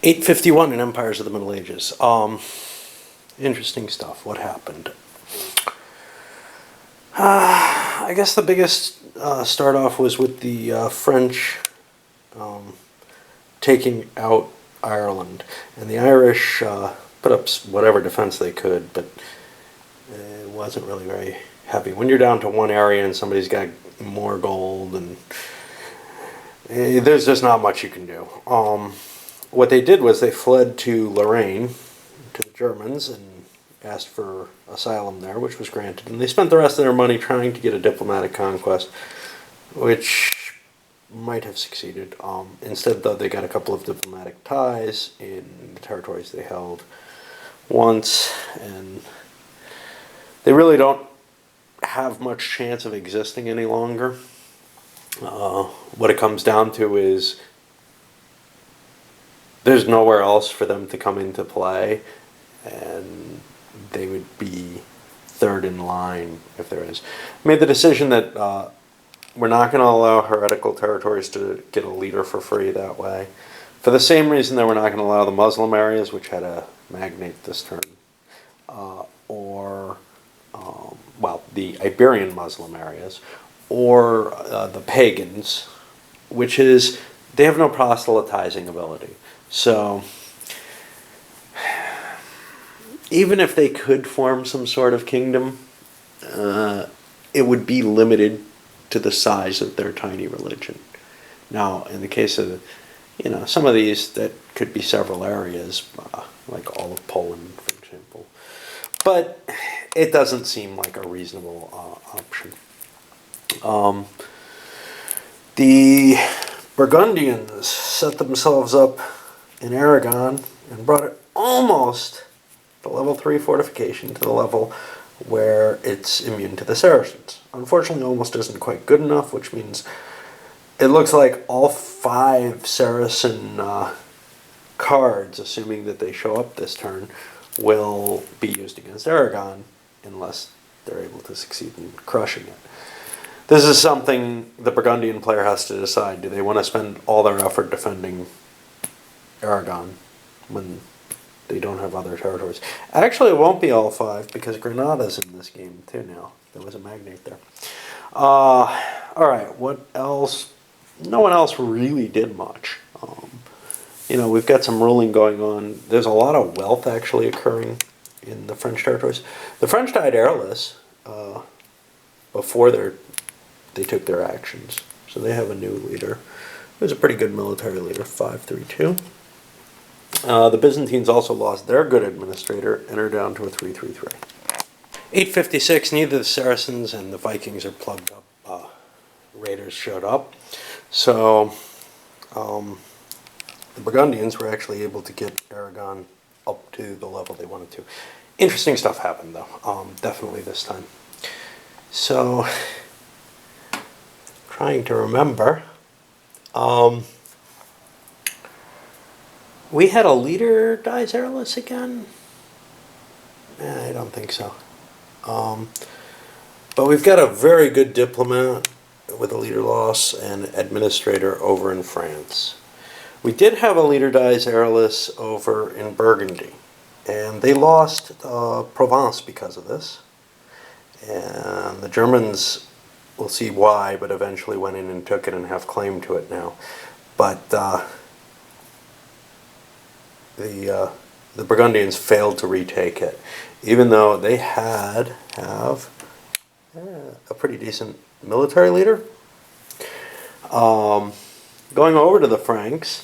851 in Empires of the Middle Ages. Interesting stuff. What happened? I guess the biggest start off was with the French taking out Ireland. And the Irish put up whatever defense they could, but it wasn't really very heavy. When you're down to one area and somebody's got more gold, and there's just not much you can do. What they did was they fled to Lorraine, to the Germans, and asked for asylum there, which was granted. And they spent the rest of their money trying to get a diplomatic conquest, which might have succeeded. Instead, though, they got a couple of diplomatic ties in the territories they held once, and they really don't have much chance of existing any longer. What it comes down to is there's nowhere else for them to come into play, and they would be third in line if there is. Made the decision that we're not going to allow heretical territories to get a leader for free that way. For the same reason that we're not going to allow the Muslim areas, which had a magnate this turn, the Iberian Muslim areas, or the pagans, which is they have no proselytizing ability. So even if they could form some sort of kingdom, it would be limited to the size of their tiny religion. Now, in the case of, some of these, that could be several areas, like all of Poland, for example. But it doesn't seem like a reasonable option. The Burgundians set themselves up in Aragon and brought it almost the level 3 fortification to the level where it's immune to the Saracens. Unfortunately, almost isn't quite good enough, which means it looks like all 5 Saracen cards, assuming that they show up this turn, will be used against Aragon unless they're able to succeed in crushing it. This is something the Burgundian player has to decide. Do they want to spend all their effort defending Aragon when they don't have other territories? Actually, it won't be all 5 because Granada's in this game too now. There was a magnate there. Alright, what else? No one else really did much. We've got some ruling going on. There's a lot of wealth actually occurring in the French territories. The French died airless before they took their actions. So they have a new leader. He was a pretty good military leader, 532. The Byzantines also lost their good administrator and are down to a 333. 856, neither the Saracens and the Vikings are plugged up. Raiders showed up. So the Burgundians were actually able to get Aragon up to the level they wanted to. Interesting stuff happened, though, definitely this time. So, trying to remember, we had a leader dies airless again? I don't think so. But we've got a very good diplomat with a leader loss and administrator over in France. We did have a leader dies airless over in Burgundy, and they lost Provence because of this. And the Germans, we'll see why, but eventually went in and took it and have claim to it now. But the Burgundians failed to retake it, even though they have a pretty decent military leader. Going over to the Franks,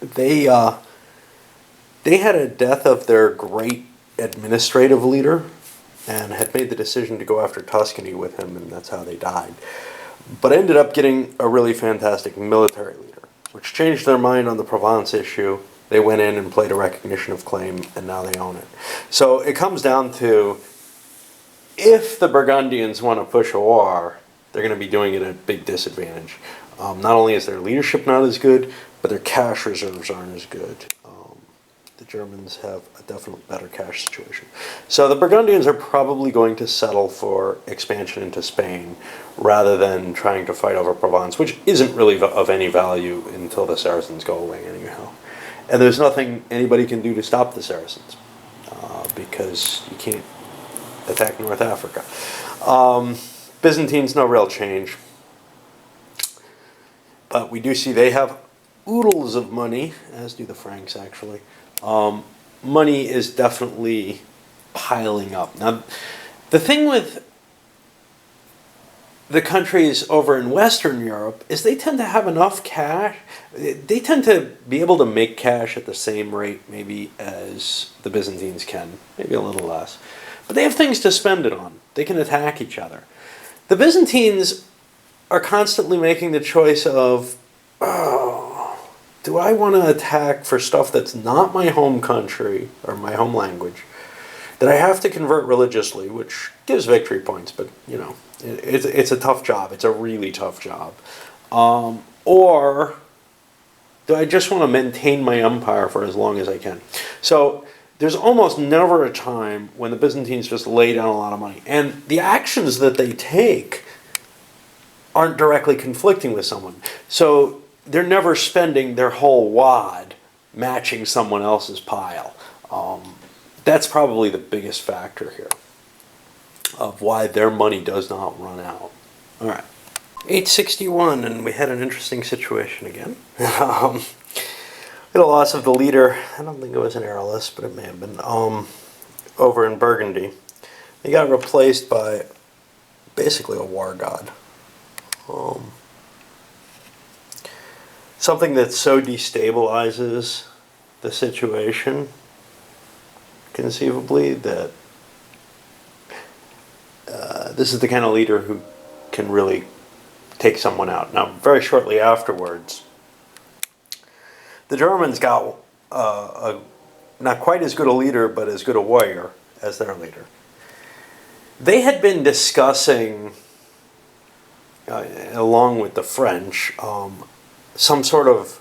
they had a death of their great administrative leader and had made the decision to go after Tuscany with him, and that's how they died. But ended up getting a really fantastic military leader, which changed their mind on the Provence issue. They went in and played a recognition of claim, and now they own it. So it comes down to, if the Burgundians want to push a war, they're going to be doing it at a big disadvantage. Not only is their leadership not as good, but their cash reserves aren't as good. The Germans have a definitely better cash situation. So the Burgundians are probably going to settle for expansion into Spain rather than trying to fight over Provence, which isn't really of any value until the Saracens go away anyhow. And there's nothing anybody can do to stop the Saracens, because you can't attack North Africa. Byzantines, no real change. But we do see they have oodles of money, as do the Franks, actually. Money is definitely piling up. Now, the thing with the countries over in Western Europe is they tend to have enough cash. They tend to be able to make cash at the same rate maybe as the Byzantines can, maybe a little less. But they have things to spend it on. They can attack each other. The Byzantines are constantly making the choice of, oh, do I want to attack for stuff that's not my home country or my home language, that I have to convert religiously, which gives victory points, but, you know, it's a tough job. It's a really tough job. Or do I just want to maintain my empire for as long as I can? So there's almost never a time when the Byzantines just lay down a lot of money. And the actions that they take aren't directly conflicting with someone. So they're never spending their whole wad matching someone else's pile. That's probably the biggest factor here of why their money does not run out. All right. 861, and we had an interesting situation again. We had a loss of the leader. I don't think it was an Aurelius, but it may have been, over in Burgundy. He got replaced by basically a war god. Something that so destabilizes the situation, conceivably, that this is the kind of leader who can really take someone out. Now, very shortly afterwards, the Germans got not quite as good a leader, but as good a warrior as their leader. They had been discussing, along with the French, some sort of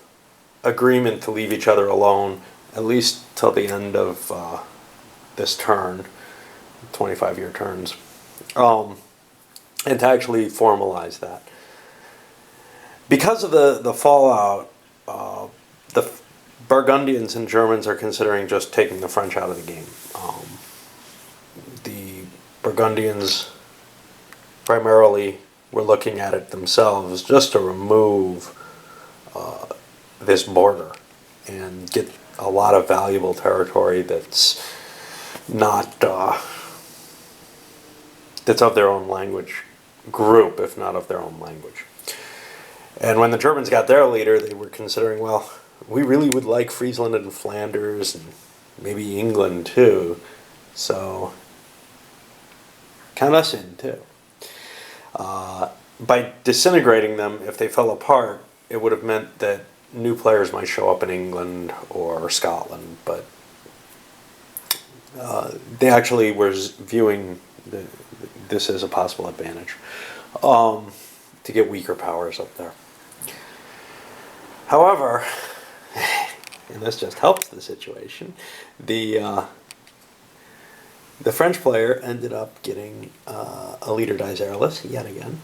agreement to leave each other alone, at least till the end of this turn, 25-year turns, and to actually formalize that. Because of the fallout, the Burgundians and Germans are considering just taking the French out of the game. The Burgundians primarily were looking at it themselves just to remove this border and get a lot of valuable territory that's not that's of their own language group, if not of their own language. And when the Germans got their leader, they were considering, well, we really would like Friesland and Flanders and maybe England too, so count us in too. By disintegrating them, if they fell apart, it would have meant that new players might show up in England or Scotland, but they actually were viewing this as a possible advantage, to get weaker powers up there. However, and this just helps the situation, the French player ended up getting a leader dies Aurelius yet again.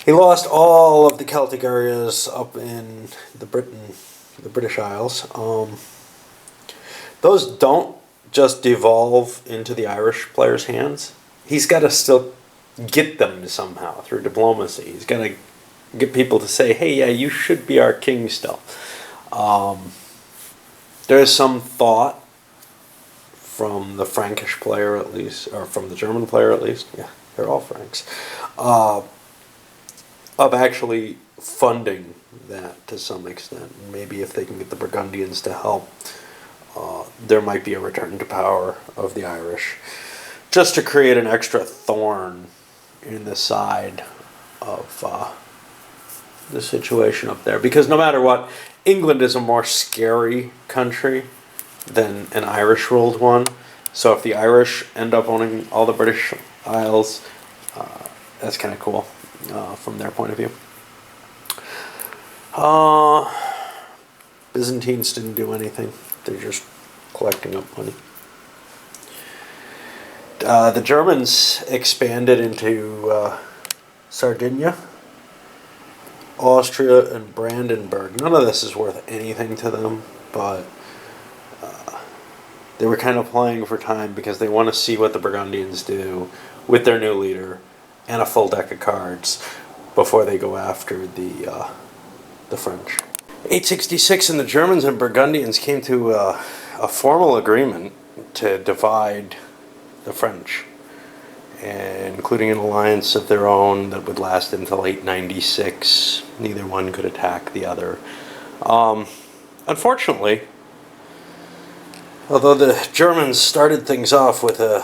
He lost all of the Celtic areas up in the British Isles. Those don't just devolve into the Irish player's hands. He's got to still get them somehow through diplomacy. He's got to get people to say, hey, yeah, you should be our king still. There is some thought from the Frankish player at least, or from the German player at least, yeah, they're all Franks, of actually funding that to some extent. Maybe if they can get the Burgundians to help, there might be a return to power of the Irish, just to create an extra thorn in the side of the situation up there. Because no matter what, England is a more scary country than an Irish-ruled one. So if the Irish end up owning all the British Isles, that's kind of cool from their point of view. Byzantines didn't do anything. They're just collecting up money. The Germans expanded into Sardinia, Austria, and Brandenburg. None of this is worth anything to them. but they were kind of playing for time because they want to see what the Burgundians do with their new leader and a full deck of cards before they go after the French. 866, and the Germans and Burgundians came to a formal agreement to divide the French, including an alliance of their own that would last until 896. Neither one could attack the other. Unfortunately, although the Germans started things off with a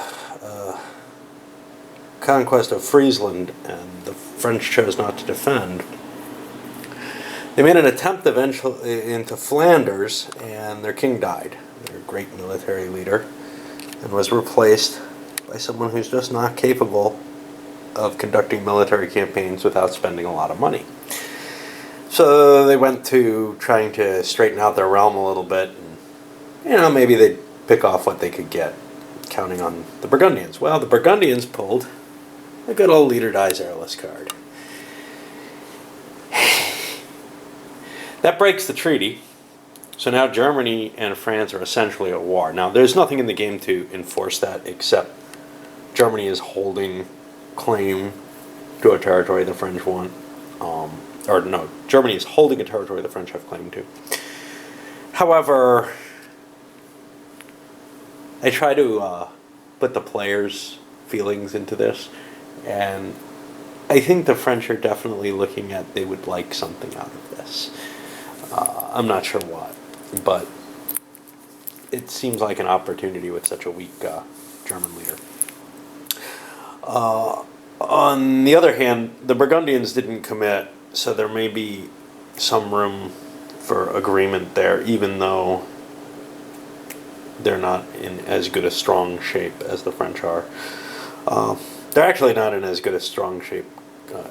conquest of Friesland and the French chose not to defend, they made an attempt eventually into Flanders, and their king died, their great military leader, and was replaced by someone who's just not capable of conducting military campaigns without spending a lot of money. So they went to trying to straighten out their realm a little bit, and maybe they'd pick off what they could get, counting on the Burgundians. Well, the Burgundians pulled a good old leader dies heirless card. That breaks the treaty. So now Germany and France are essentially at war. Now, there's nothing in the game to enforce that except Germany is holding claim to a territory the French want. Germany is holding a territory the French have claim to. However, I try to put the players' feelings into this, and I think the French are definitely looking at they would like something out of this. I'm not sure what, but it seems like an opportunity with such a weak German leader. On the other hand, the Burgundians didn't commit, so there may be some room for agreement there, even though they're not in as good a strong shape as the French are. They're actually not in as good a strong shape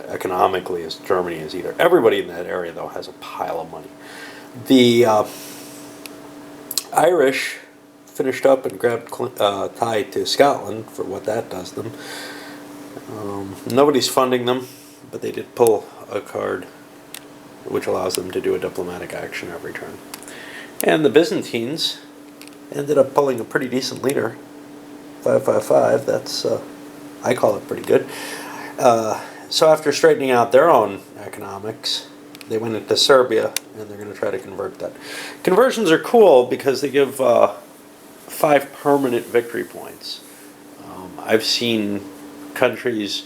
economically as Germany is either. Everybody in that area, though, has a pile of money. The Irish finished up and grabbed tied to Scotland for what that does them. Nobody's funding them, but they did pull a card which allows them to do a diplomatic action every turn. And the Byzantines ended up pulling a pretty decent leader, 555. That's I call it pretty good. So after straightening out their own economics, they went into Serbia, and they're going to try to convert that. Conversions are cool because they give 5 permanent victory points. I've seen countries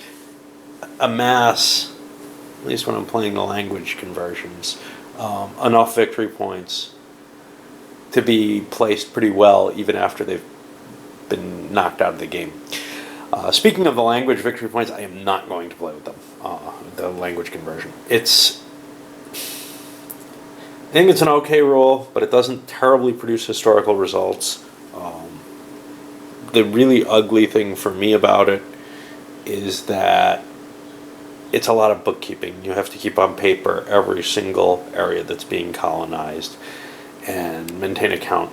amass, at least when I'm playing the language conversions, enough victory points to be placed pretty well even after they've been knocked out of the game. Speaking of the language victory points, I am not going to play with them, the language conversion. I think it's an okay rule, but it doesn't terribly produce historical results. The really ugly thing for me about it is that it's a lot of bookkeeping. You have to keep on paper every single area that's being colonized and maintain a count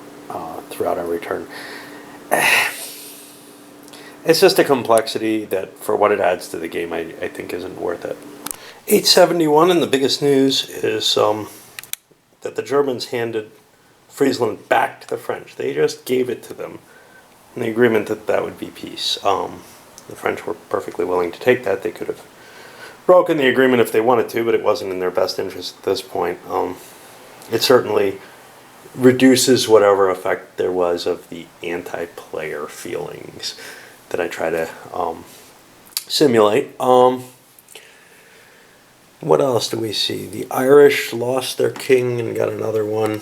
throughout every turn. It's just a complexity that, for what it adds to the game, I think isn't worth it. 871, and the biggest news is that the Germans handed Friesland back to the French. They just gave it to them in the agreement that that would be peace. The French were perfectly willing to take that. They could have broken the agreement if they wanted to, but it wasn't in their best interest at this point. It certainly reduces whatever effect there was of the anti-player feelings that I try to simulate. What else do we see? The Irish lost their king and got another one.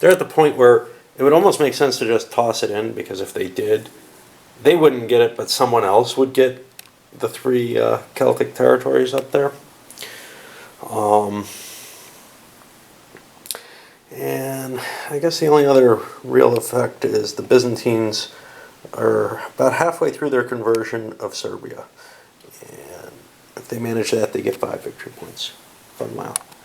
They're at the point where it would almost make sense to just toss it in, because if they did, they wouldn't get it, but someone else would get the 3 Celtic territories up there. And I guess the only other real effect is the Byzantines are about halfway through their conversion of Serbia. And if they manage that, they get 5 victory points. Fun wow.